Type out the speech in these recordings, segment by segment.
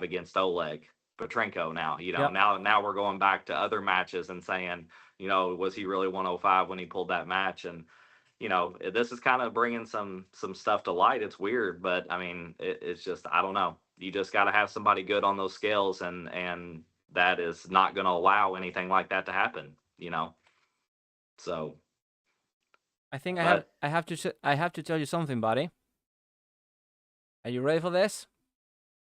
against Oleg Petrenko now. Yep. Now we're going back to other matches and saying, was he really 105 when he pulled that match? And this is kind of bringing some stuff to light. It's weird, but I mean, it's just I don't know. You just got to have somebody good on those scales, and that is not going to allow anything like that to happen. So, I think but I have to tell you something, buddy. Are you ready for this?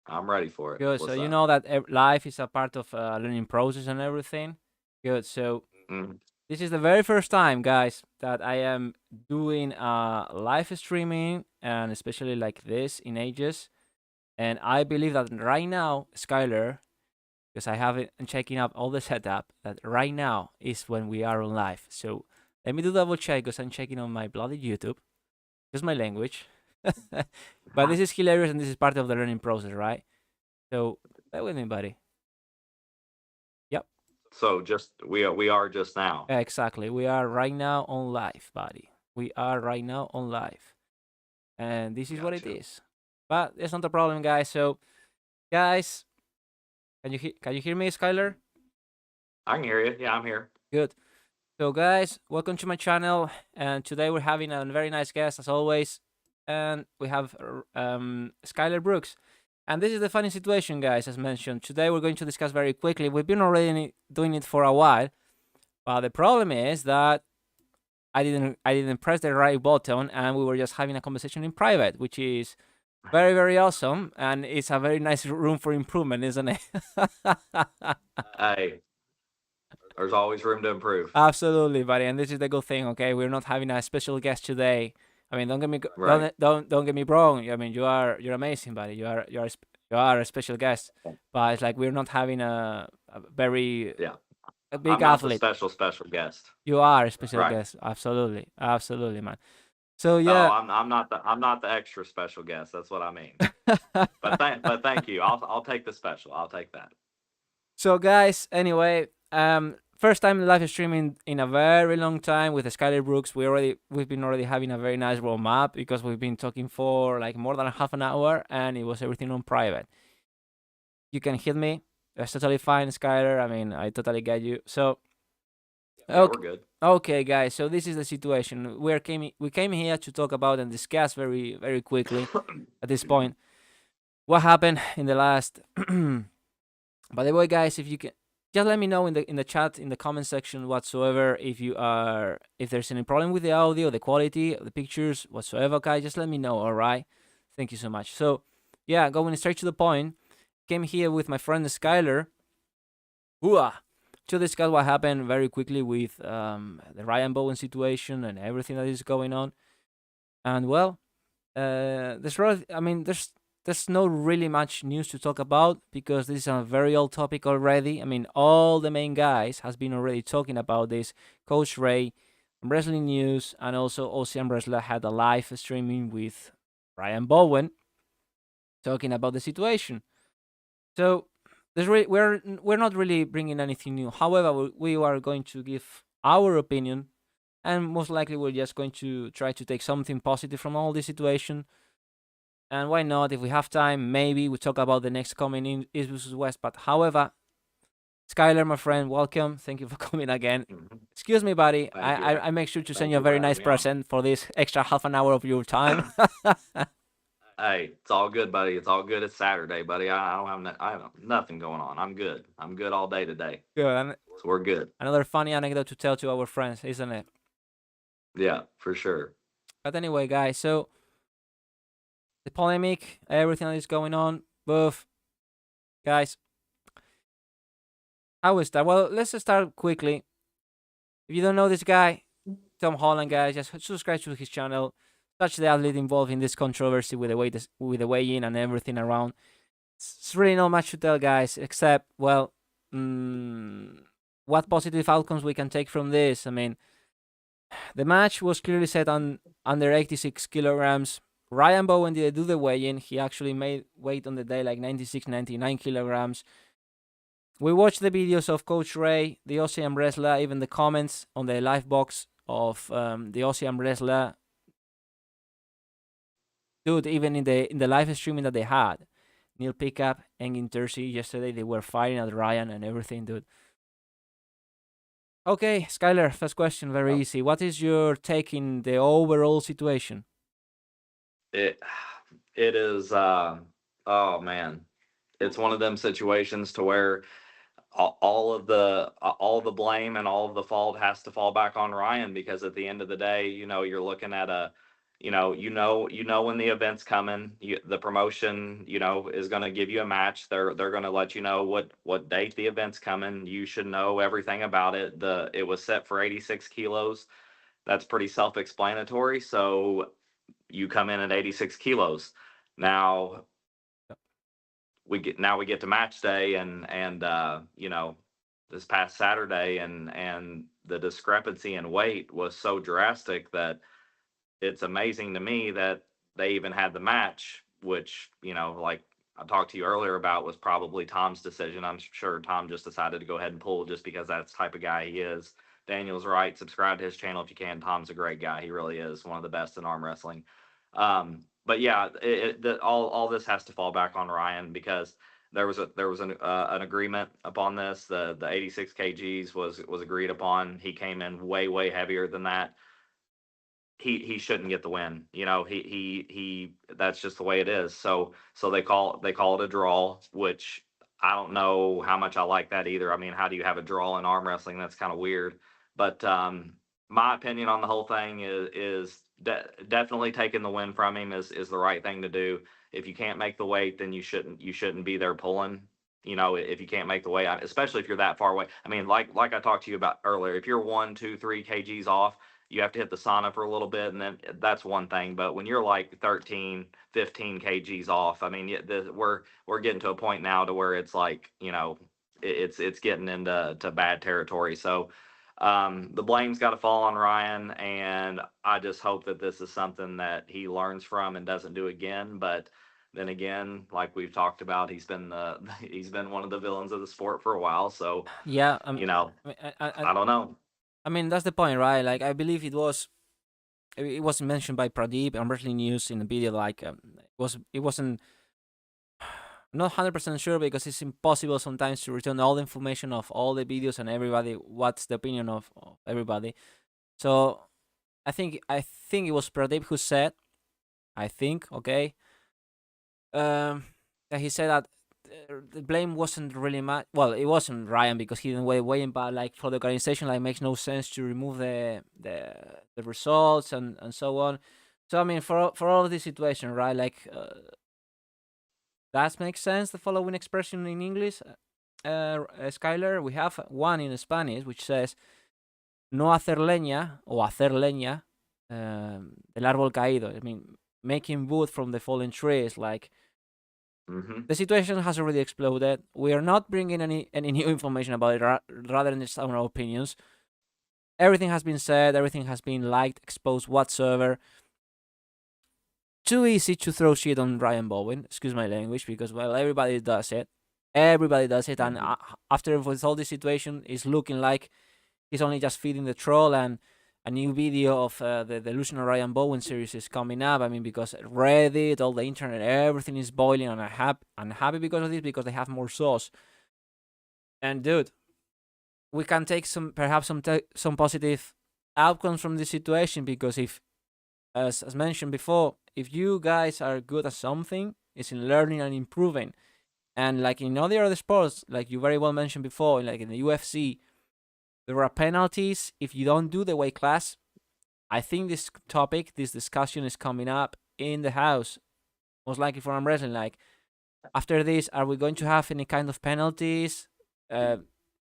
I'm ready for it. Good. So What's you up? know that life is a part of learning process and everything. Good. So Mm, this is the very first time, guys, that I am doing live streaming, and especially like this in ages. And I believe that right now, Skyler, because I have it and checking up all the setup, that right now is when we are on live. So let me do double check because I'm checking on my bloody YouTube. Just my language. But this is hilarious and this is part of the learning process, right? So bear with me, buddy. Yep. so just we are just now. Exactly. We are right now on live, buddy. We are right now on live. And this is what it Gotcha. is. But it's not a problem, guys. So, guys, can you hear me, Skyler? I can hear you. Yeah, I'm here. Good. So, guys, welcome to my channel. And today we're having a very nice guest, as always. And we have Skyler Brooks. And this is the funny situation, guys, as mentioned. Today we're going to discuss very quickly. We've been already doing it for a while. But the problem is that I didn't press the right button, and we were just having a conversation in private, which is very, very awesome, and it's a very nice room for improvement, isn't it? Hey, there's always room to improve. Absolutely, buddy. And this is the good thing. Okay, we're not having a special guest today. I mean, Right. don't get me wrong. I mean, you're amazing, buddy. You are a special guest, but it's like we're not having a very Yeah. a big I'm not the athlete. special guest. You are a special Right. guest. Absolutely, absolutely, man. So No, yeah. I'm not the extra special guest. That's what I mean. But thank you. I'll take the special. I'll take that. So guys, anyway, first time live streaming in a very long time with Skyler Brooks. We've been already having a very nice warm up because we've been talking for like more than half an hour, and it was everything on private. You can hit me. That's totally fine, Skyler. I mean, I totally get you. So Yeah, we're okay, good. okay, guys. So this is the situation. We came here to talk about and discuss very very quickly at this point what happened in the last. By the way, guys, if you can just let me know in the chat in the comment section whatsoever if there's any problem with the audio, the quality, the pictures, whatsoever, guys. Just let me know. All right. Thank you so much. So yeah, going straight to the point. Came here with my friend Skyler. Hooah! To discuss what happened very quickly with the Ryan Bowen situation and everything that is going on. And well, there's no really much news to talk about because this is a very old topic already. I mean, all the main guys has been already talking about this. Coach Ray, Wrestling News, and also Ocean Wrestler had a live streaming with Ryan Bowen talking about the situation. So we're not really bringing anything new. However, we are going to give our opinion, and most likely we're just going to try to take something positive from all this situation. And why not? If we have time, maybe we talk about the next coming in East versus West. But however, Skyler, my friend, welcome. Thank you for coming again. Mhm. Excuse me, buddy. Thank you. I make sure to send Thank you a you for very having nice me on. present for this extra half an hour of your time. Hey, it's all good, buddy. It's all good. It's Saturday, buddy. I have nothing going on. I'm good. I'm good all day today. Good. And So we're good. another funny anecdote to tell to our friends, isn't it? Yeah, for sure. But anyway, guys, so the polemic, everything that is going on, both guys. How is that? Well, let's just start quickly. If you don't know this guy, Tom Holland, guys, just subscribe to his channel. Such the athlete involved in this controversy with the way in and everything around. It's really not much to tell, guys, except what positive outcomes we can take from this. I mean, the match was clearly set on under 86 kilograms. Ryan Bowen didn't do the weigh-in. He actually made weight on the day like 96, 99 kilograms. We watched the videos of Coach Ray, the Ocean wrestler, even the comments on the live box of the Ocean wrestler. Dude, even in the live streaming that they had, Neil Pickup, Engin Terzi yesterday. They were fighting at Ryan and everything, dude. Okay, Skyler, first question, very Yep. easy. What is your take in the overall situation? It it is oh man. It's one of them situations to where all of the blame and all of the fault has to fall back on Ryan, because at the end of the day, you're looking at a when the event's coming, the promotion, is going to give you a match. They're going to let you know what date the event's coming. You should know everything about it. It was set for 86 kilos. That's pretty self-explanatory. So you come in at 86 kilos. Now we get to match day, and this past Saturday, and the discrepancy in weight was so drastic that it's amazing to me that they even had the match, which, like I talked to you earlier about, was probably Tom's decision. I'm sure Tom just decided to go ahead and pull just because that's the type of guy he is. Daniel's right. Subscribe to his channel if you can. Tom's a great guy. He really is one of the best in arm wrestling. But yeah, all this has to fall back on Ryan, because there was an agreement upon this. The 86 kgs was agreed upon. He came in way heavier than that. He shouldn't get the win. He that's just the way it is. So they call it a draw, which I don't know how much I like that either. I mean, how do you have a draw in arm wrestling? That's kind of weird. But my opinion on the whole thing definitely taking the win from him is the right thing to do. If you can't make the weight, then you shouldn't be there pulling. If you can't make the weight, especially if you're that far away. I mean, like I talked to you about earlier, if you're 1, 2, 3 kgs off, you have to hit the sauna for a little bit, and then that's one thing. But when you're like 13, 15 kgs off, I mean, we're getting to a point now to where it's like, it's getting into bad territory. So the blame's got to fall on Ryan, and I just hope that this is something that he learns from and doesn't do again. But then again, like we've talked about, he's been one of the villains of the sport for a while. So Yeah, you know, I, mean, I don't know. I mean that's the point, right? Like I believe it was mentioned by Pradeep and Wrestling News in the video. Like it wasn't. I'm not 100% sure because it's impossible sometimes to return all the information of all the videos and everybody. What's the opinion of everybody? So I think it was Pradeep who said, I think, okay, um, that he said that the blame wasn't really much. Well, it wasn't Ryan because he didn't weigh in, but like for the organization, like makes no sense to remove the results and so on. So I mean, for all of this situation, right? Like that makes sense. The following expression in English, Skyler, we have one in Spanish which says no hacer leña o hacer leña del árbol caído. I mean, making wood from the fallen trees. Like Hmm. the situation has already exploded. We are not bringing any new information about it, rather than just our opinions. Everything has been said. Everything has been liked, exposed whatsoever. Too easy to throw shit on Ryan Bowen. Excuse my language, because well, everybody does it. Everybody does it, and Hmm. after with all this situation, it's looking like he's only just feeding the troll. And a new video of the Delusional Ryan Bowen series is coming up. I mean, because Reddit, all the internet, everything is boiling, and I'm happy because of this, because they have more sauce. And dude, we can take perhaps some positive outcomes from this situation, because if, as mentioned before, if you guys are good at something, it's in learning and improving. And like in all the other sports, like you very well mentioned before, like in the UFC, there are penalties if you don't do the weight class. I think this discussion is coming up in the house, most likely for arm wrestling. Like after this, are we going to have any kind of penalties? Uh,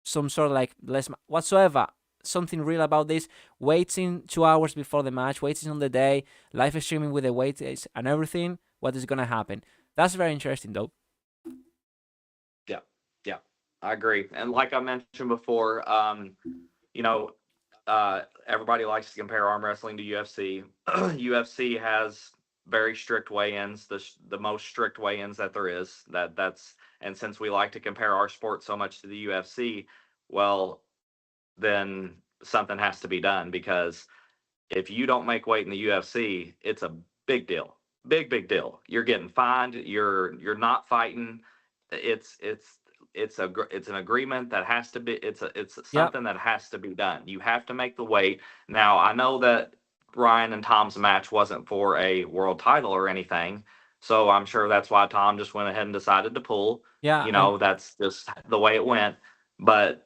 some sort of like less whatsoever. Something real about this. Waiting 2 hours before the match, waiting on the day, live streaming with the weights and everything. What is gonna happen? That's very interesting, though. Yeah, yeah, I agree. And like I mentioned before, you know, everybody likes to compare arm wrestling to UFC. UFC has very strict weigh-ins, the most strict weigh-ins that there is. And since we like to compare our sport so much to the UFC, well, then something has to be done, because if you don't make weight in the UFC, it's a big deal. big deal. You're getting fined. You're not fighting. It's it's it's an agreement that has to be. It's Yep. something that has to be done. You have to make the weight. Now I know that Ryan and Tom's match wasn't for a world title or anything, so I'm sure that's why Tom just went ahead and decided to pull. Yeah, You and know, that's just the way it went. But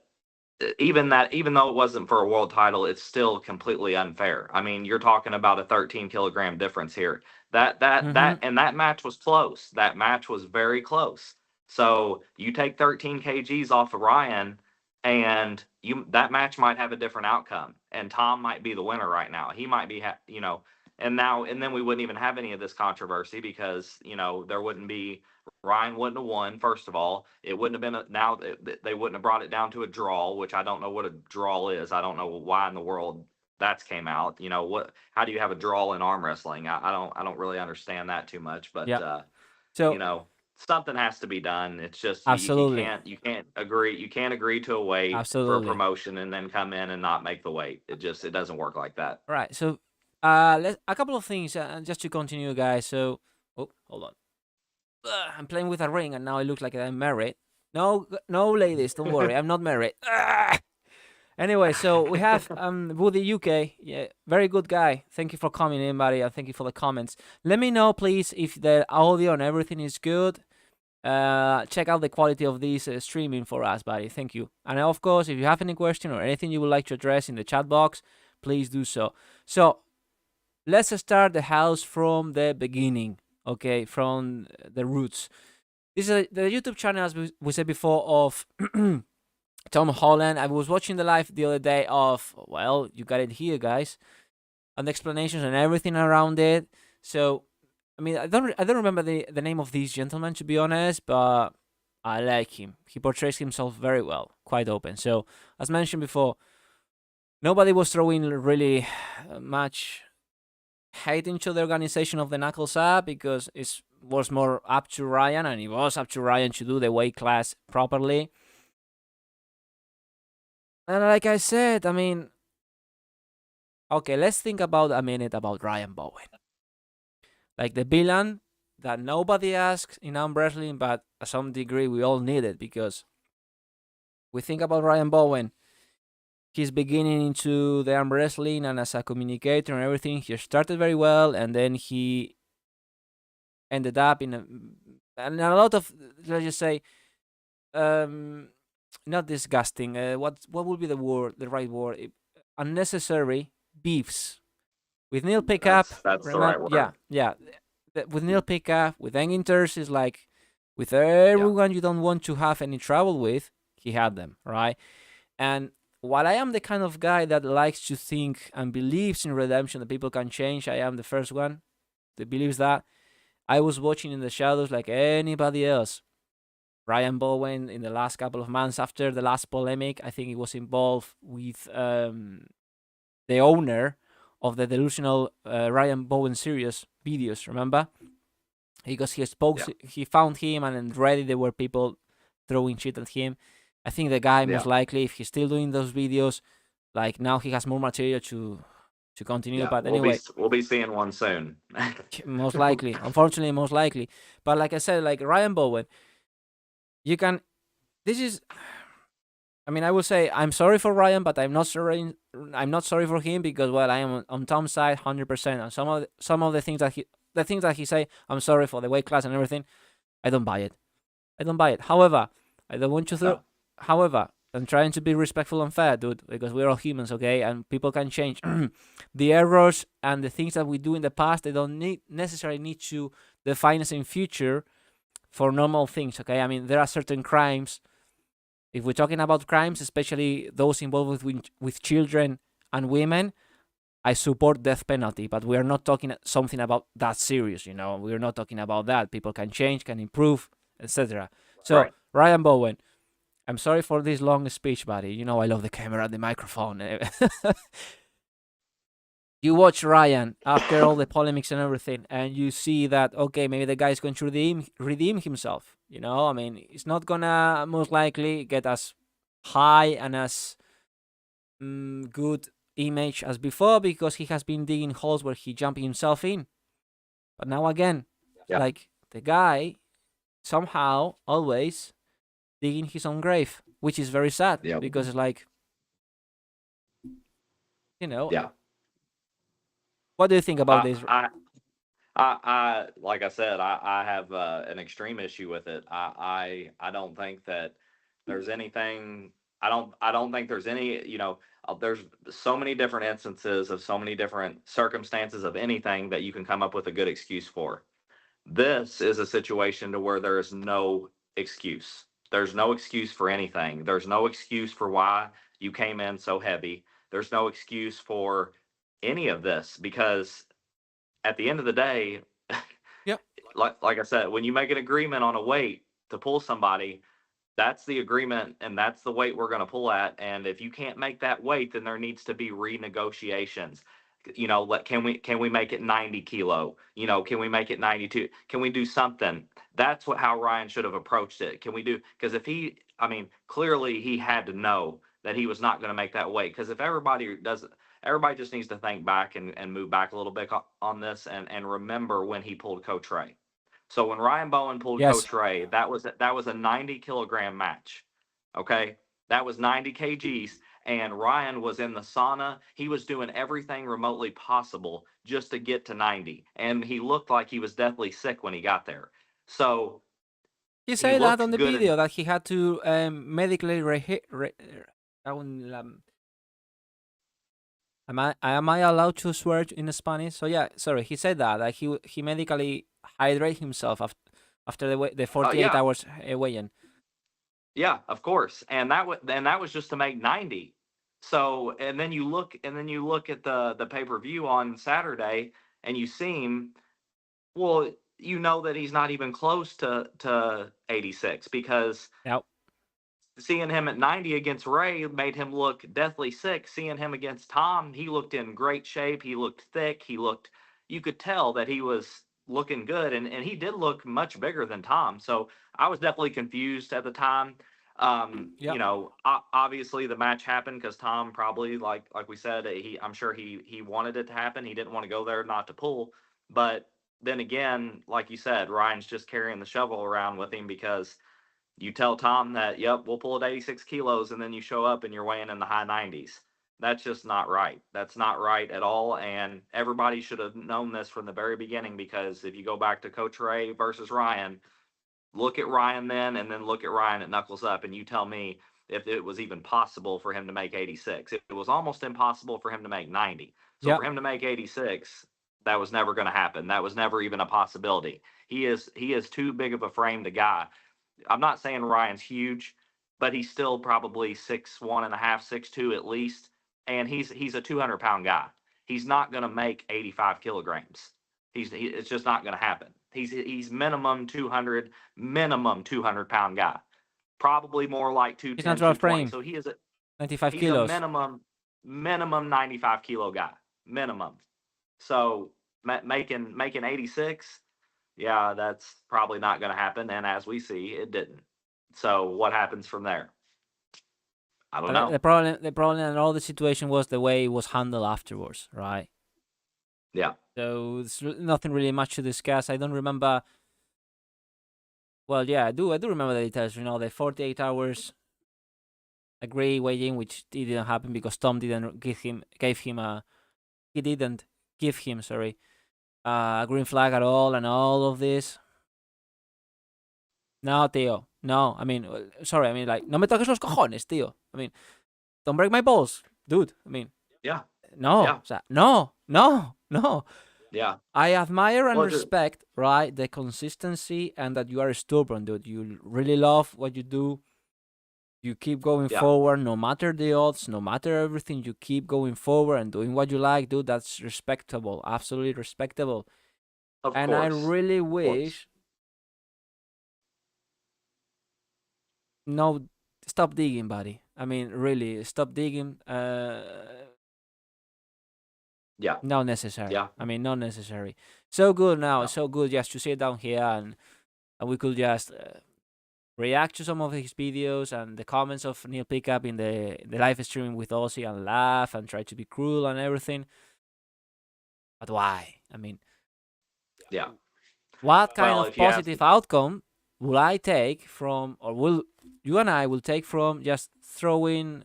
even though it wasn't for a world title, it's still completely unfair. I mean, you're talking about a 13 kilogram difference here. mhm. That match was close. That match was very close. So you take 13 kgs off of Ryan, and you that match might have a different outcome, and Tom might be the winner right now. He might be, and then we wouldn't even have any of this controversy because there wouldn't be Ryan wouldn't have won. First of all, it wouldn't have been now they wouldn't have brought it down to a draw, which I don't know what a draw is. I don't know why in the world that's came out. What? How do you have a draw in arm wrestling? I don't really understand that too much. But Yeah. So something has to be done. It's just you absolutely, can't agree to a weight for a absolutely. promotion and then come in and not make the weight. It doesn't work like that. Right. So, a couple of things, just to continue, guys. So, oh, hold on. I'm playing with a ring, and now I look like I'm married. No, no, ladies, don't worry, I'm not married. Anyway, so we have Woody UK. Yeah, very good guy. Thank you for coming in, buddy, and thank you for the comments. Let me know, please, if the audio and everything is good. Check out the quality of this streaming for us, buddy. Thank you. And of course, if you have any question or anything you would like to address in the chat box, please do so. So let's start the house from the beginning, okay, from the roots. This is the YouTube channel, as we said before, of Tom Holland. I was watching the live the other day of, well, you got it here, guys, and the explanations and everything around it. So, I mean, I don't remember the name of this gentleman, to be honest, but I like him. He portrays himself very well, quite open. So, as mentioned before, nobody was throwing really much hate into the organization of the Knuckles Up because it was more up to Ryan, and it was up to Ryan to do the weight class properly. And like I said, I mean, okay, let's think about a minute about Ryan Bowen. Like the villain that nobody asks in arm wrestling, but to some degree we all need it because we think about Ryan Bowen. He's beginning into the arm wrestling and as a communicator and everything. He started very well, and then he ended up and a lot of, let's just say, um, not disgusting. What would be the right word? Unnecessary beefs with Neil Pickup. That's the Remember? right Yeah, word. yeah. With Neil Pickup, with Enginters, is like with everyone you don't want to have any trouble with. He had them, right? And while I am the kind of guy that likes to think and believes in redemption, that people can change, I am the first one that believes that. I was watching in the shadows like anybody else. Ryan Bowen in the last couple of months after the last polemic, I think he was involved with the owner of the delusional Ryan Bowen series videos. Remember, because Yeah. he found him, and in Reddit there were people throwing shit at him. I think the guy most Yeah. likely, if he's still doing those videos, like now he has more material to continue. Yeah. But anyway, We'll be seeing one soon. most likely, unfortunately, most likely. But like I said, like Ryan Bowen, you can. This is. I mean, I will say I'm sorry for Ryan, but I'm not sorry. I'm not sorry for him because, well, I am on Tom's side 100%. And some of the things that he say, I'm sorry for the weight class and everything. I don't buy it. I don't buy it. However, I don't want to throw. No. However, I'm trying to be respectful and fair, dude, because we're all humans, okay? And people can change. The errors and the things that we do in the past, they don't necessarily need to define us in future for normal things, okay? I mean, there are certain crimes. If we're talking about crimes, especially those involved with children and women, I support death penalty, but we are not talking something about that serious, you know? We're not talking about that. People can change, can improve, etc. So, Right. Ryan Bowen, I'm sorry for this long speech, buddy. You know I love the camera and the microphone. You watch Ryan after all the polemics and everything, and you see that, okay, maybe the guy's going to redeem himself. You know, I mean, it's not gonna most likely get as high and as good image as before because he has been digging holes where he jumped himself in. But now again, Yeah. like the guy somehow always digging his own grave, which is very sad Yep. because it's like, you know, Yeah. what do you think about I, this? I, like I said, I have an extreme issue with it. I don't think that there's anything. I don't think there's any. There's so many different instances of so many different circumstances of anything that you can come up with a good excuse for. This is a situation to where there is no excuse. There's no excuse for anything. There's no excuse for why you came in so heavy. There's no excuse for any of this because at the end of the day, Yeah. like I said, when you make an agreement on a weight to pull somebody, that's the agreement and that's the weight we're going to pull at. And if you can't make that weight, then there needs to be renegotiations. Can we make it 90 kilo? Can we make it 92? Can we do something? That's how Ryan should have approached it. Can we do, because if he, I mean, clearly he had to know that he was not going to make that weight. Because if everybody just needs to think back and move back a little bit on this and remember when he pulled Coach Ray. So when Ryan Bowen pulled Yes. Coach Ray, that was a 90 kilogram match. Okay, that was 90 kgs, and Ryan was in the sauna. He was doing everything remotely possible just to get to 90, and he looked like he was deathly sick when he got there. So He he said that on looked the good video in. that he had to medically am I allowed to swear in Spanish? So yeah, sorry, he said that he medically hydrate himself after the 48 Yeah, hours weigh-in. yeah, of course, and that was just to make 90. So and then you look at the pay-per-view on Saturday, and you see him. Well, you know that he's not even close to 86 because Now, seeing him at 90 against Ray made him look deathly sick. Seeing him against Tom, he looked in great shape. He looked thick. You could tell that he was looking good, and he did look much bigger than Tom. So I was definitely confused at the time. yeah, Obviously the match happened because Tom probably, like we said, I'm sure he wanted it to happen. He didn't want to go there not to pull, but then again, like you said, Ryan's just carrying the shovel around with him because you tell Tom that, yep, we'll pull at 86 kilos, and then you show up and you're weighing in the high 90s. That's just not right. That's not right at all. And everybody should have known this from the very beginning because if you go back to Coach Ray versus Ryan, look at Ryan then and then look at Ryan at Knuckles Up, and you tell me if it was even possible for him to make 86. It was almost impossible for him to make 90. So yeah. for him to make 86, that was never going to happen. That was never even a possibility. He is too big of a frame to guy. I'm not saying Ryan's huge, but he's still probably 6'1" and a half, 6'2" at least, and he's a 200-pound guy. He's not going to make 85 kilograms. It's just not going to happen. He's minimum 200-pound guy, probably more like His 210, natural 220. frame, So 95 he's a kilos. minimum 95 kilo guy, minimum. So making 86, yeah, that's probably not going to happen. And as we see, it didn't. So what happens from there? I don't The know. problem in all the situation was the way it was handled afterwards, right? Yeah. So it's nothing really much to discuss. I don't remember. Well, yeah, I do remember the details. The 48 hours agree waiting, which didn't happen because Tom didn't gave him a he didn't give him sorry a green flag at all, and all of this. No, tío. No, I mean, sorry. I mean, like, no me toques los cojones, tío. I mean, don't break my balls, dude. I mean, Yeah. no, Yeah. o sea, no, no, no. Yeah. I admire and Well, just, respect, right, the consistency and that you are stubborn, dude. You really love what you do. You keep going yeah, forward, no matter the odds, no matter everything. You keep going forward and doing what you like, dude. That's respectable, absolutely respectable. of And I course. really Of course. wish no, stop digging, buddy. I mean, really, stop digging. Yeah. Not necessary. Yeah. I mean, not necessary. So good now, No. so good just to sit down here and we could just react to some of his videos and the comments of Neil Pickup in the live streaming with Ozzy and laugh and try to be cruel and everything. But why? I mean, Yeah. What kind Well, of if you ask, positive outcome will I take from, or will you and I will take from just throwing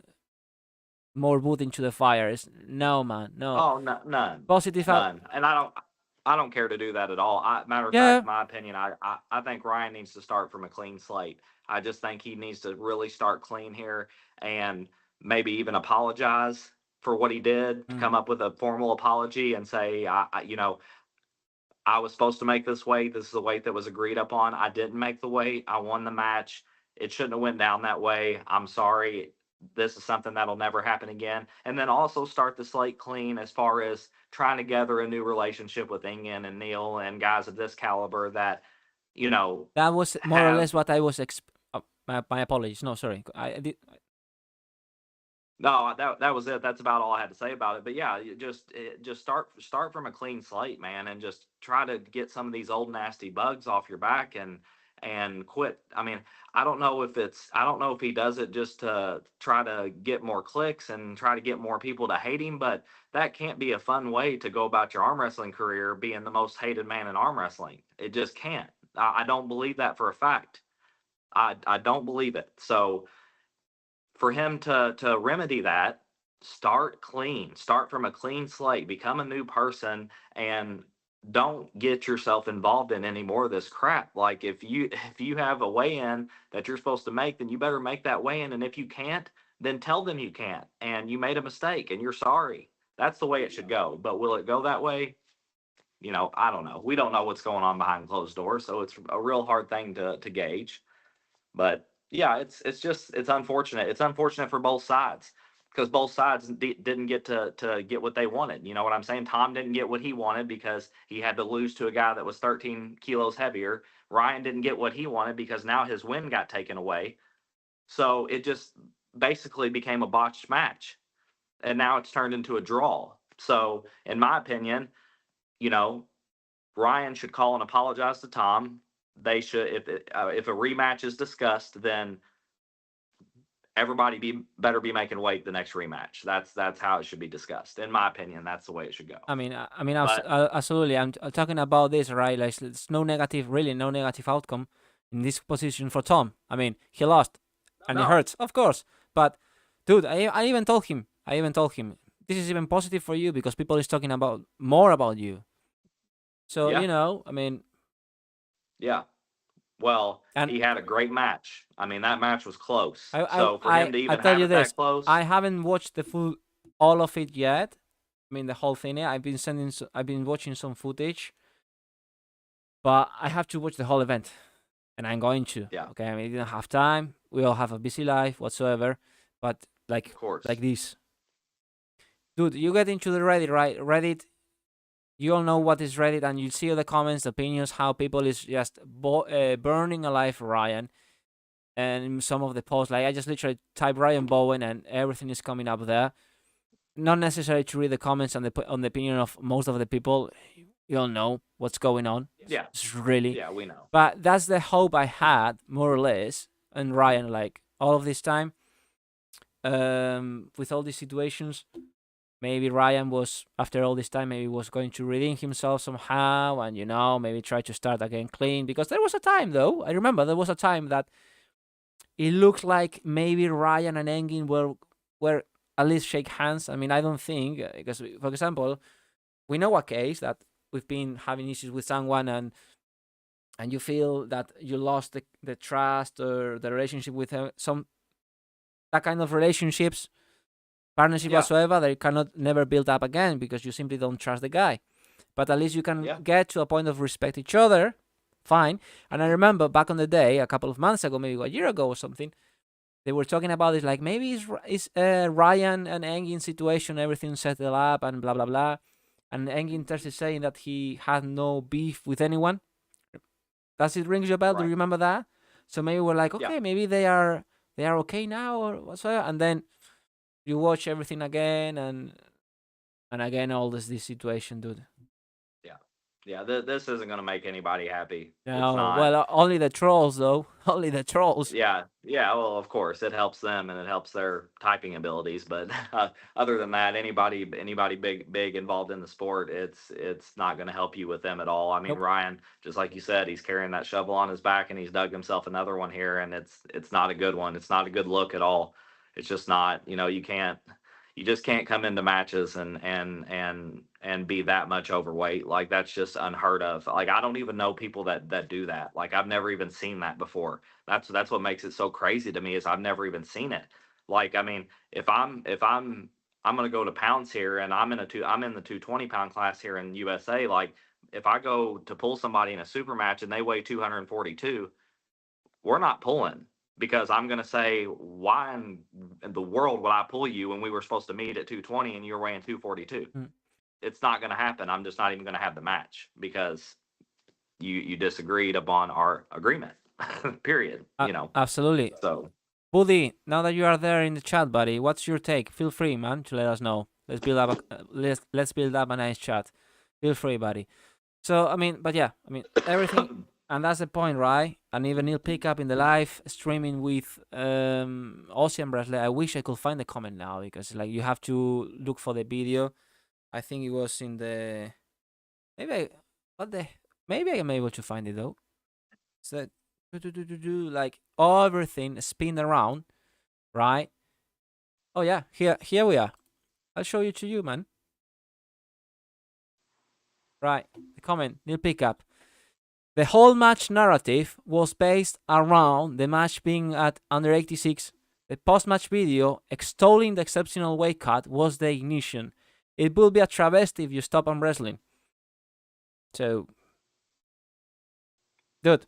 more wood into the fire? No, man, no. oh, no, none, Positive out. none, and I don't care to do that at all. Matter of fact, Yeah. my opinion, I think Ryan needs to start from a clean slate. I just think he needs to really start clean here and maybe even apologize for what he did, come Mm. up with a formal apology and say, I was supposed to make this weight. This is the weight that was agreed upon. I didn't make the weight. I won the match. It shouldn't have went down that way. I'm sorry. This is something that'll never happen again. And then also start the slate clean as far as trying to gather a new relationship with Ingen and Neil and guys of this caliber that, you know, That was more or have less what I was. My apologies. No, sorry. I did. no, that was it. That's about all I had to say about it. But yeah, just start from a clean slate, man, and just try to get some of these old nasty bugs off your back and quit. I mean, I don't know if he does it just to try to get more clicks and try to get more people to hate him, but that can't be a fun way to go about your arm wrestling career, being the most hated man in arm wrestling. It just can't. I don't believe that for a fact. I don't believe it. So for him to remedy that, start clean, start from a clean slate, become a new person, and don't get yourself involved in any more of this crap. Like if you have a weigh-in that you're supposed to make, then you better make that weigh-in. And if you can't, then tell them you can't and you made a mistake and you're sorry. That's the way it should go. But will it go that way? I don't know. We don't know what's going on behind closed doors, so it's a real hard thing to gauge. But yeah, it's just it's unfortunate. It's unfortunate for both sides because both sides didn't get to get what they wanted. You know what I'm saying? Tom didn't get what he wanted because he had to lose to a guy that was 13 kilos heavier. Ryan didn't get what he wanted because now his win got taken away. So it just basically became a botched match, and now it's turned into a draw. So in my opinion, you know, Ryan should call and apologize to Tom. They should, if a rematch is discussed, then everybody be better be making weight the next rematch. That's how it should be discussed. In my opinion, that's the way it should go. But Absolutely. I'm talking about this, right? Like, it's no negative, really, no negative outcome in this position for Tom. I mean, he lost, and it no, hurts, of course. But, dude, I even told him. I even told him this is even positive for you because people is talking about more about you. So yeah, I mean, yeah. Well, and he had a great match. I mean, that match was close. I I So for I him to I even tell have you it this, that I close, haven't watched the full all of it yet. I mean, the whole thing. Yeah, I've been watching some footage, but I have to watch the whole event, and I'm going to. yeah, Okay, I mean, I didn't have time. We all have a busy life whatsoever, but of like course. this, dude. You get into the Reddit, right? Reddit. You all know what is Reddit, and you see the comments, opinions, how people is just burning alive Ryan, and some of the posts. Like I just literally type Ryan Bowen, and everything is coming up there. Not necessary to read the comments on the opinion of most of the people. You all know what's going on. Yeah, It's really, yeah, we know. but that's the hope I had more or less. And Ryan, like all of this time, with all these situations, maybe Ryan was after all this time, maybe was going to redeem himself somehow, and maybe try to start again clean. Because there was a time, though. I remember there was a time that it looks like maybe Ryan and Engin were at least shake hands. I mean, I don't think because, for example, we know a case that we've been having issues with someone, and you feel that you lost the trust or the relationship with some that kind of relationships, partnership Yeah, whatsoever, they cannot never build up again because you simply don't trust the guy. But at least you can yeah, get to a point of respect each other. Fine. And I remember back on the day, a couple of months ago, maybe a year ago or something, they were talking about it like maybe it's Ryan and Engin situation, everything settled up and blah blah blah. And Engin started saying that he had no beef with anyone. Does it ring your bell? Do you right. remember that? So maybe we're like, Yeah, okay, maybe they are okay now or whatsoever. And then you watch everything again and again all this situation, dude. yeah. Yeah, this isn't going to make anybody happy. It's No, not. well, only the trolls though. Only the trolls. Yeah, yeah. Well, of course, it helps them and it helps their typing abilities. But other than that, anybody big involved in the sport, it's not going to help you with them at all. I mean, Nope. Ryan, just like you said, he's carrying that shovel on his back and he's dug himself another one here, and it's not a good one. It's not a good look at all. It's just not. You just can't come into matches and be that much overweight. Like that's just unheard of. Like I don't even know people that do that. Like I've never even seen that before. That's what makes it so crazy to me is I've never even seen it. Like I mean, if I'm gonna go to pounds here and I'm in the 220 pound class here in USA. Like if I go to pull somebody in a super match and they weigh 242, we're not pulling because I'm going to say, why in the world would I pull you when we were supposed to meet at 220 and you're weighing 242? Mm. It's not going to happen. I'm just not even going to have the match because you disagreed upon our agreement. Period. Absolutely. So Buddy, now that you are there in the chat, buddy, what's your take? Feel free, man, to let us know. Let's build up a nice chat. Feel free, buddy. So I mean, but yeah, I mean everything, and that's the point, right? And even Neil Pickup in the live streaming with Ocean Bradley. I wish I could find the comment now because like you have to look for the video. I think it was in the maybe I, what the maybe I am able to find it though. So like everything spin around, right? Oh yeah, here we are. I'll show you to you, man. Right, the comment, Neil Pickup. The whole match narrative was based around the match being at under 86. The post-match video extolling the exceptional weight cut was the ignition. It would be a travesty if you stop on wrestling. So, dude,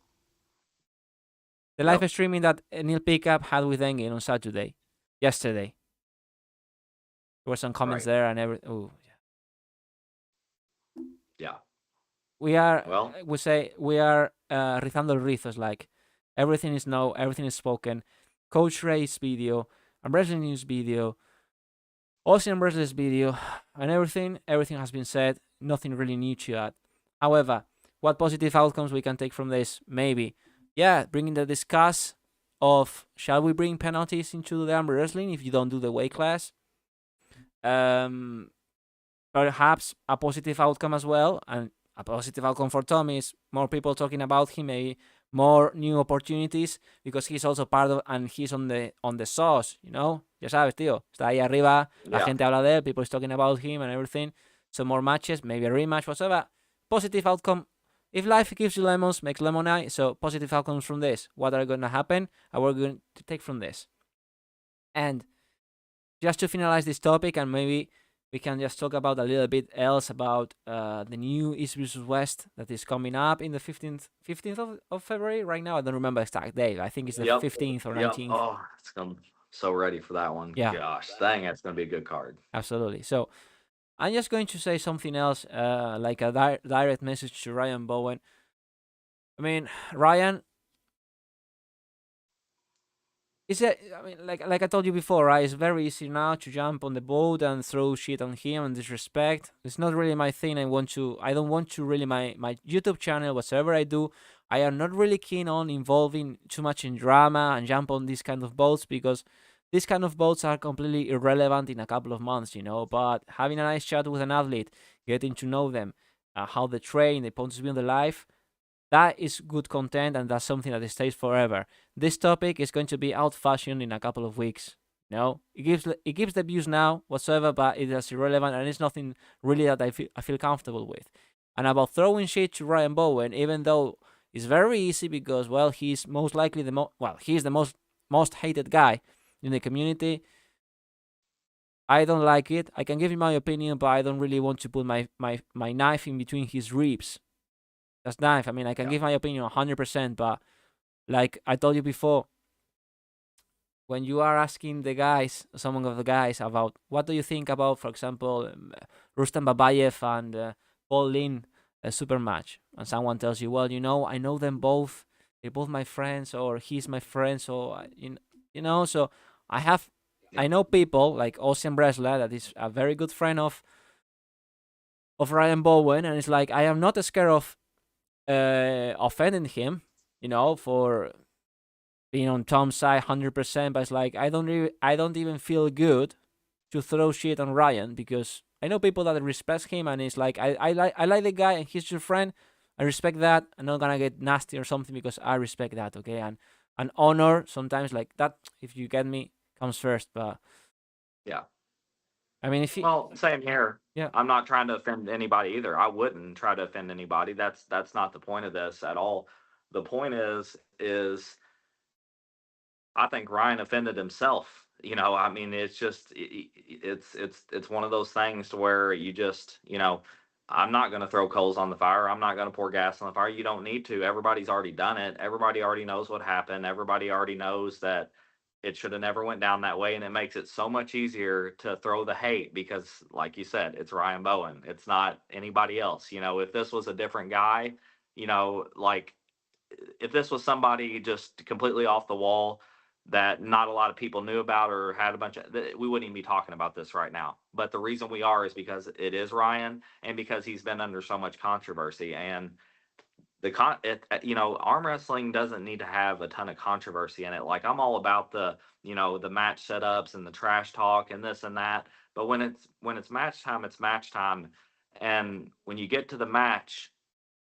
the live yep, streaming that Neil Pickup had with Engin on yesterday, there were some comments right. there and everything. Oh, Yeah. we are, Well, we say, we are rizando el rizo. It's like everything is known, everything is spoken. Coach Ray's video, a wrestling news video, Austin Wrestler's video, and everything has been said. Nothing really new to add. However, what positive outcomes we can take from this? Maybe, yeah, bringing the discuss of shall we bring penalties into the arm wrestling if you don't do the weight class? Perhaps a positive outcome as well, and a positive outcome for Tom is more people talking about him, maybe more new opportunities because he's also part of and he's on the sauce, you know. Ya sabes, tío, está ahí arriba, la yeah. gente habla de él, people is talking about him and everything. So more matches, maybe a rematch, whatever. Positive outcome. If life gives you lemons, makes lemonade. So positive outcomes from this. What are going to happen? And we're going to take from this. And just to finalize this topic, and maybe we can just talk about a little bit else about the new East versus West that is coming up in the 15th of February. Right now, I don't remember exact date. I think it's the Yep. 15th or Yep. 19th. Oh, so ready for that one. Yeah, Gosh, dang, that's going to be a good card. absolutely. So I'm just going to say something else, like a direct message to Ryan Bowen. I mean, Ryan, is it? I mean, like I told you before, right? It's very easy now to jump on the boat and throw shit on him and disrespect. It's not really my thing. I don't want to really my YouTube channel, whatever I do. I am not really keen on involving too much in drama and jump on these kind of boats because these kind of boats are completely irrelevant in a couple of months, you know. But having a nice chat with an athlete, getting to know them, how they train, their points of view on the life, that is good content and that's something that stays forever. This topic is going to be out fashioned in a couple of weeks. No, it gives the views now whatsoever, but it is irrelevant and it's nothing really that I feel comfortable with. And about throwing shit to Ryan Bowen, even though it's very easy because well he's most likely he's the most hated guy in the community. I don't like it. I can give you my opinion, but I don't really want to put my knife in between his ribs. That's knife. I mean, I can Yeah. give my opinion 100%, but like I told you before, when you are asking the guys, some of the guys, about what do you think about, for example, Rustam Babayev and Paul Lin, a super match, and someone tells you, well, you know, I know them both, they're both my friends, or he's my friend, so you know, so I have, Yeah. I know people like Ocean Bresla that is a very good friend of Ryan Bowen, and it's like I am not scared of offending him, for being on Tom's side 100%. But it's like I don't even feel good to throw shit on Ryan because I know people that respect him, and it's like I like the guy and he's your friend. I respect that. I'm not gonna get nasty or something because I respect that. Okay, and honor sometimes like that, if you get me, comes first. But Yeah. I mean, if he, Well, same here. yeah, I'm not trying to offend anybody either. I wouldn't try to offend anybody. That's not the point of this at all. The point is I think Ryan offended himself. I mean, it's just it's one of those things to where you just, I'm not going to throw coals on the fire. I'm not going to pour gas on the fire. You don't need to. Everybody's already done it. Everybody already knows what happened. Everybody already knows that it should have never went down that way, and it makes it so much easier to throw the hate because, like you said, it's Ryan Bowen. It's not anybody else. If this was a different guy, like if this was somebody just completely off the wall that not a lot of people knew about or had a bunch of, we wouldn't even be talking about this right now. But the reason we are is because it is Ryan and because he's been under so much controversy. And arm wrestling doesn't need to have a ton of controversy in it. Like, I'm all about the match setups and the trash talk and this and that. But when it's match time, it's match time. And when you get to the match,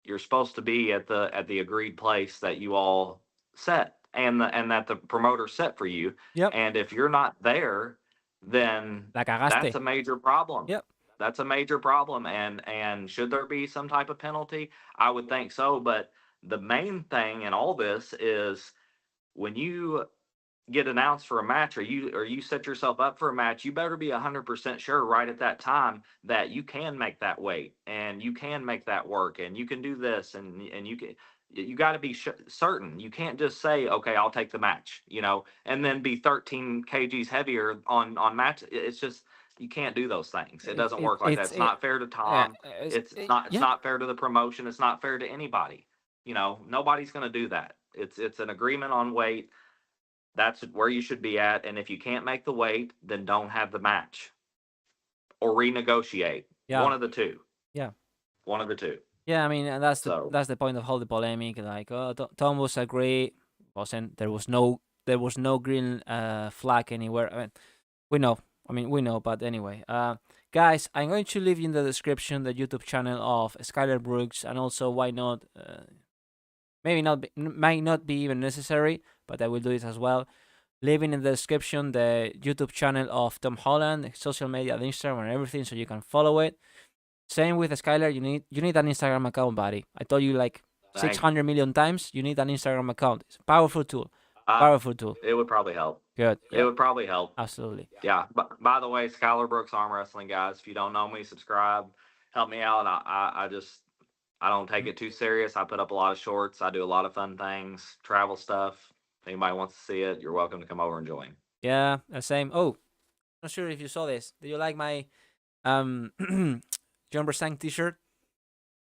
you're supposed to be at the agreed place that you all set and that the promoter set for you. yep, And if you're not there, then la that's cagaste. a major problem. Yep, That's a major problem. And should there be some type of penalty? I would think so. But the main thing in all this is when you get announced for a match or you set yourself up for a match, you better be 100% sure right at that time that you can make that weight and you can make that work and you can do this and you got to be certain. You can't just say, okay, I'll take the match, and then be 13 kgs heavier on match. It's just, you can't do those things. It doesn't work like that. it's It's not fair to uh, Tom. It's yeah, not fair to the promotion. It's not fair to anybody. Nobody's going to do that. It's an agreement on weight. That's where you should be at. And if you can't make the weight, then don't have the match or renegotiate. yeah, One of the two. yeah. One of the two. Yeah, I mean, and So that's the point of all the polemic. Like, oh, Tom was agree, wasn't there was no green flag anywhere. I mean, we know. I mean, we know. But anyway, guys, I'm going to leave in the description the YouTube channel of Skylar Brooks, and also why not? Maybe not, might not be even necessary, but I will do it as well. Leaving in the description the YouTube channel of Tom Holland, social media, the Instagram, and everything, so you can follow it. Same with Skylar. You need an Instagram account, buddy. I told you like six thank you. hundred million times. You need an Instagram account. It's a powerful tool. Uh, Powerful tool. it would probably help. Good. It Yeah. would probably help. Absolutely. Yeah. But by the way, Skylar Brooks Arm Wrestling, guys. If you don't know me, subscribe. Help me out. I don't take Mhm. it too serious. I put up a lot of shorts. I do a lot of fun things, travel stuff. If anybody wants to see it, you're welcome to come over and join. Yeah. Same. Oh, not sure if you saw this. Do you like my John Brasang T-shirt?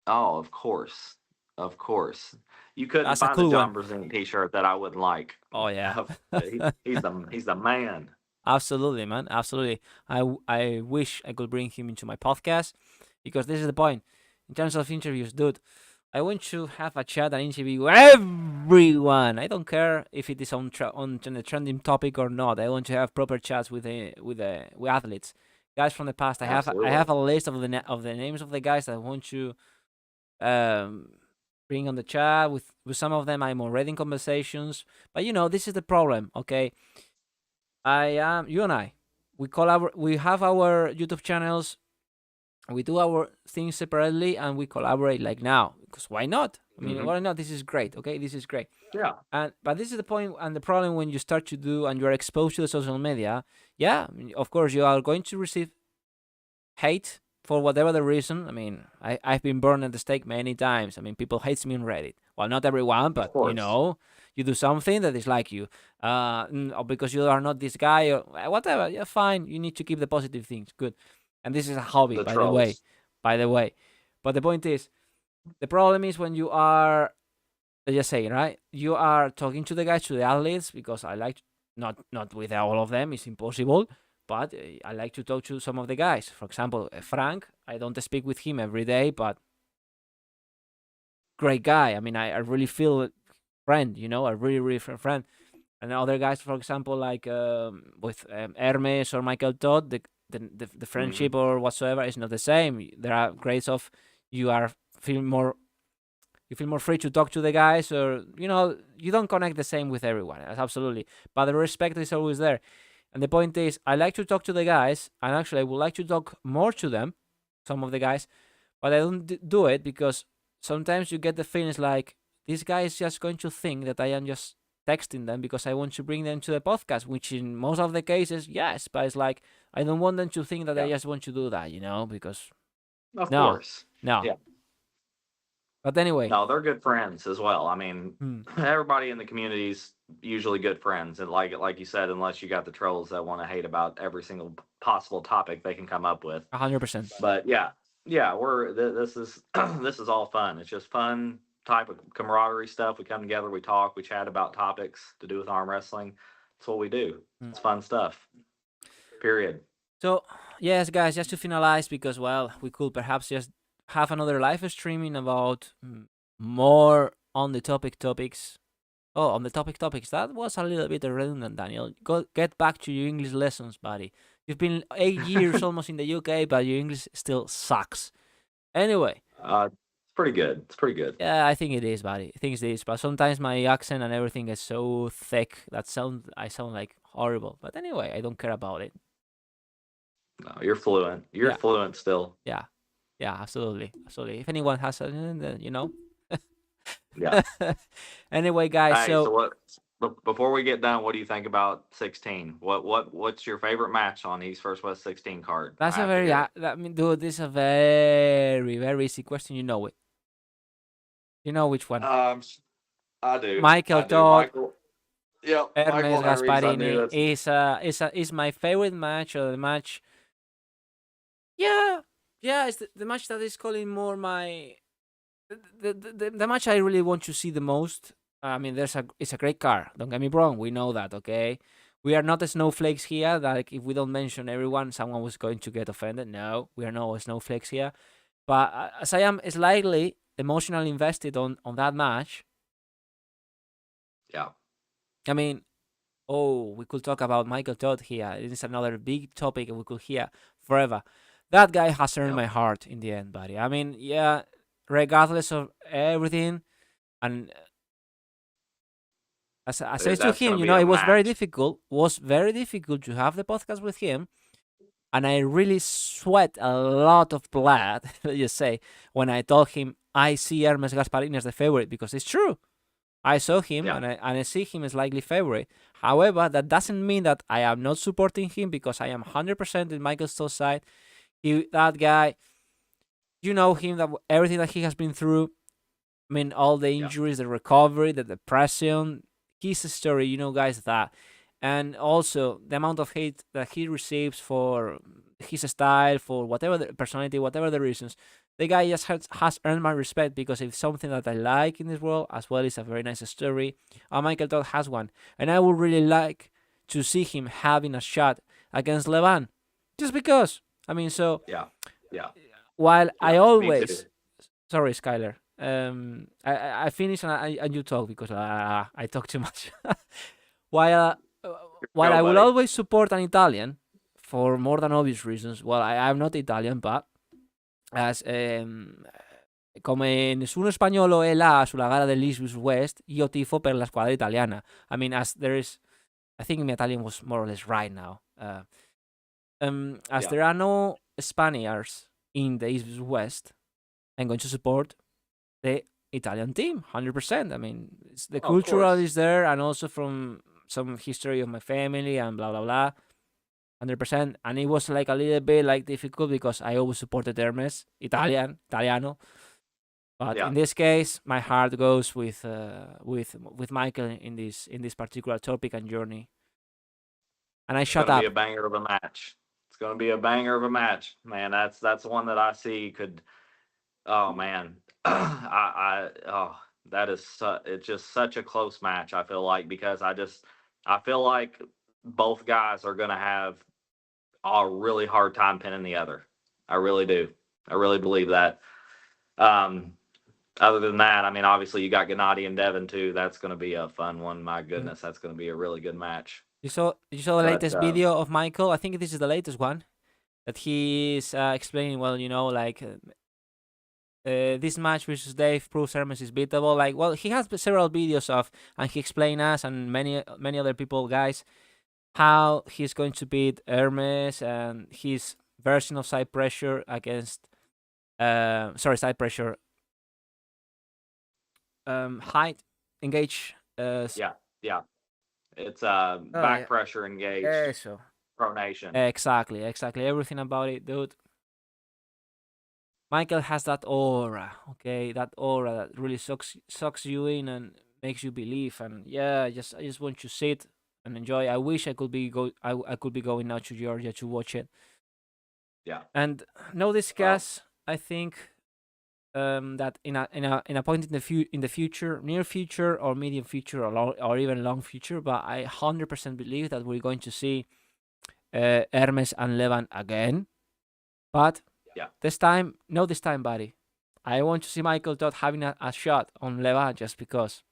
Oh, of course. Of course. You couldn't That's a find a cool one. John Brzezinski t-shirt that I wouldn't like. Oh yeah. He's the man. Absolutely, man. Absolutely. I wish I could bring him into my podcast because this is the point. In terms of interviews, dude, I want to have a chat and interview everyone. I don't care if it is on the trending topic or not. I want to have proper chats with athletes, guys from the past. I Absolutely. have a list of the names of the guys that I want to um bring on the chat. With some of them, I'm already in conversations. But this is the problem. Okay, I am you and I. We collaborate. We have our YouTube channels. We do our things separately, and we collaborate like now. Because why not? I mean, Hmm. why not? This is great. Okay, this is great. Yeah. And but this is the point and the problem when you start to do and you are exposed to the social media. Yeah, I mean, of course you are going to receive hate for whatever the reason. I mean, I've been burned at the stake many times. I mean, people hates me on Reddit. Well, not everyone, Of but course. you do something that is like you, or because you are not this guy or whatever. Yeah, fine. You need to keep the positive things. Good. And this is a hobby, The by the way. trolls. By the way, but the point is, the problem is when you are, let's just say, right, you are talking to the guys, to the athletes, because I like not with all of them. It's impossible. but I like to talk to some of the guys. For example, Frank, I don't speak with him every day, but great guy. I mean, I really feel friend, a really, really friend. And other guys, for example, like with Hermes or Michael Todd, the Hmm. friendship or whatsoever is not the same. There are grades of you are feel more you feel more free to talk to the guys, or you don't connect the same with everyone. That's absolutely, but the respect is always there. And the point is, I like to talk to the guys, and actually, I would like to talk more to them, some of the guys, but I don't do it because sometimes you get the feelings like this guy is just going to think that I am just texting them because I want to bring them to the podcast, which in most of the cases, yes, but it's like I don't want them to think that I Yeah, just want to do that, because of no, course. no. Yeah. But anyway, No, they're good friends as well. I mean, hmm, everybody in the community's usually good friends, and like you said, unless you got the trolls that want to hate about every single possible topic they can come up with. 100%. But yeah, yeah, this is this is all fun. It's just fun type of camaraderie stuff. We come together, we talk, we chat about topics to do with arm wrestling. That's what we do. Hmm. It's fun stuff. Period. So, yes, guys, just to finalize, because well, we could perhaps just have another live streaming about more on the topics. Oh, on the topics. That was a little bit redundant, Daniel. Go get back to your English lessons, buddy. You've been 8 years almost in the UK, but your English still sucks. Anyway, It's pretty good. It's pretty good. yeah, I think it is, buddy. I think it is, but sometimes my accent and everything is so thick that I sound like horrible. But anyway, I don't care about it. No, you're fluent. You're Yeah, fluent still. yeah, yeah, absolutely, absolutely. If anyone has Yeah. anyway, guys, Hey, so so what? Before we get done, what do you think about 16? What's your favorite match on East First West 16 card? that's I a have to very, hear it. I mean, dude, this is a very, very easy question. You know it. You know which one. Um, I do. Michael I do. Todd, Michael. Yep. Hermes Michael Harry's. I knew Gasparini that's. is my favorite match, or the match. Yeah, yeah, it's the match that is calling more my the match I really want to see the most. I mean, it's a great car. Don't get me wrong. We know that, okay? We are not the snowflakes here. That like, if we don't mention everyone, someone was going to get offended. No, we are not snowflakes here. But as I am slightly emotionally invested on that match, Yeah. I mean, oh, we could talk about Michael Todd here. It is another big topic we could hear forever. That guy has earned Yep. my heart in the end, buddy. I mean, yeah, regardless of everything, and as I said to That's him, going to be a it was very match. difficult. Was very difficult to have the podcast with him, and I really sweat a lot of blood. Let's just say when I told him I see Hermes Gasparini as the favorite, because it's true. I saw him, Yeah. and I see him as likely favorite. However, that doesn't mean that I am not supporting him, because I am 100% in Michael Stoll's side. That guy, you know him, that everything that he has been through. I mean, all the Yeah. injuries, the recovery, the depression. His story, guys, that. And also the amount of hate that he receives for his style, for whatever the personality, whatever the reasons. The guy just has earned my respect, because it's something that I like in this world, as well as a very nice story. And Michael Todd has one. And I would really like to see him having a shot against Levan. Just because. I mean, so Yeah. Yeah. while I Yeah. Me too. always, sorry, Skyler. I finish, and you talk, because I talk too much. while uh, while Go, I will buddy. always support an Italian for more than obvious reasons. Well, I'm not Italian, but as come nessuno spagnolo è là sulla gara dell'East West, io tifo per la squadra italiana. I mean, as there is, I think my Italian was more or less right now. As Yeah. there are no Spaniards in the East West, I'm going to support the Italian team, 100%. I mean, the Of cultural course. is there, and also from some history of my family and blah blah blah. 100%. And it was like a little bit like difficult, because I always supported Hermes, Italiano. But Yeah. in this case, my heart goes with Michael in this particular topic and journey. And I It's shut going to be up. a banger of a match. It's going to be a banger of a match, man. That's one that I see could. Oh man, oh that is it's just such a close match. I feel like because I feel like both guys are going to have a really hard time pinning the other. I really do. I really believe that. Um, Other than that, I mean, obviously you got Gennady and Devin too. That's going to be a fun one. My Mm. goodness, that's going to be a really good match. You saw the But latest video of Michael. I think this is the latest one that he's explaining. Well, like this match versus Dave proves Hermes is beatable. Like, well, he has several videos of, and he explained us and many other people, guys, how he's going to beat Hermes and his version of side pressure against, side pressure, height, engage. yeah, yeah, it's Oh back yeah, pressure engaged eso. pronation. Exactly. Everything about it, dude. Michael has that aura, okay? That aura that really sucks you in and makes you believe. And yeah, I just want to sit and enjoy. I wish I could I could be going now to Georgia to watch it. Yeah, And no well, discuss. I think that in a point in the future, near future or medium future or even long future, but I 100% believe that we're going to see Hermes and Levan again. But yeah, this time, buddy. I want to see Michael Todd having a shot on Levan just because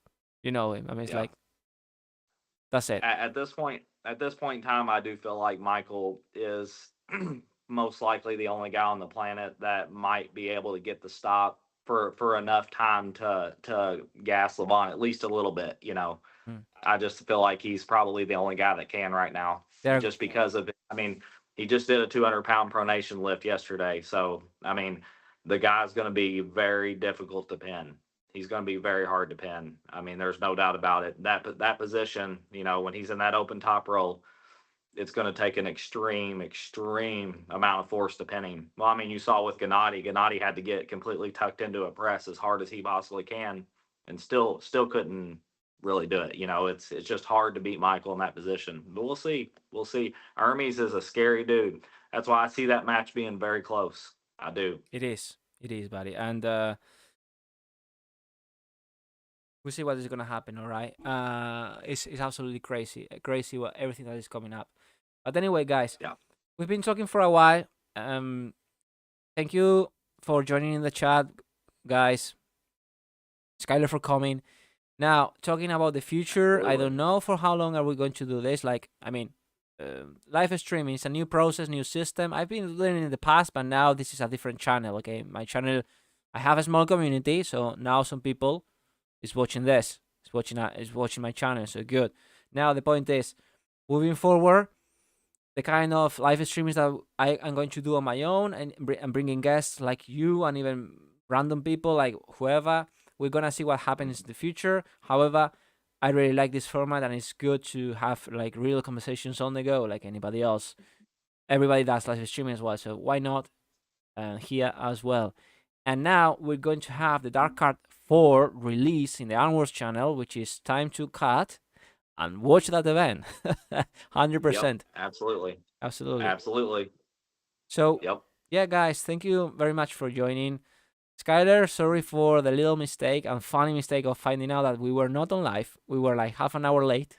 you know him. I mean, it's yeah. like that's it. At this point in time, I do feel like Michael is most likely the only guy on the planet that might be able to get the stop for enough time to gas Levon at least a little bit. Mm. I just feel like he's probably the only guy that can right now, They're just because of. I mean, he just did a 200-pound pronation lift yesterday, so I mean, the guy's going to be very difficult to pin. He's going to be very hard to pin. I mean, there's no doubt about it. That position, when he's in that open top roll, it's going to take an extreme amount of force to pin him. Well, I mean, you saw with Gennady. Gennady had to get completely tucked into a press as hard as he possibly can, and still couldn't really do it. It's just hard to beat Michael in that position. But we'll see. We'll see. Hermes is a scary dude. That's why I see that match being very close. I do. it is, buddy, and we'll see what is gonna happen. All right, it's absolutely crazy what everything that is coming up. But anyway, guys, Yeah. we've been talking for a while. Um, Thank you for joining in the chat, guys. Skyler for coming. Now, talking about the future, I Absolutely. don't know for how long are we going to do this. Like, I mean, live streaming is a new process, new system. I've been doing it in the past, but now this is a different channel. Okay, my channel, I have a small community, so now some people is watching this, is watching my channel. So good. Now the point is, moving forward, the kind of live streams that I am going to do on my own and bringing guests like you and even random people like whoever. We're gonna see what happens in the future. However, I really like this format and it's good to have like real conversations on the go like anybody else. Everybody does live streaming as well, so why not here as well? And now we're going to have the Dark Card 4 release in the Onwards channel, which is time to cut and watch that event. Yep. 100%. Absolutely. Absolutely. Absolutely. So, Yep. yeah, guys, thank you very much for joining. Skyler, sorry for the little mistake and funny mistake of finding out that we were not on live. We were like half an hour late.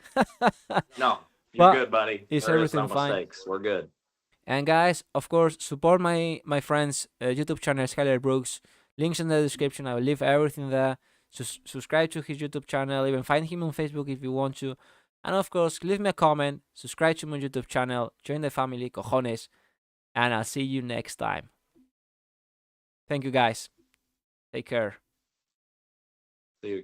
No, you're But good, buddy. is There is everything no fine? mistakes. We're good. And guys, of course, support my friend's YouTube channel, Skyler Brooks. Links in the description. I will leave everything there. Subscribe to his YouTube channel. Even find him on Facebook if you want to. And of course, leave me a comment. Subscribe to my YouTube channel. Join the family, cojones. And I'll see you next time. Thank you, guys. Take care. See you.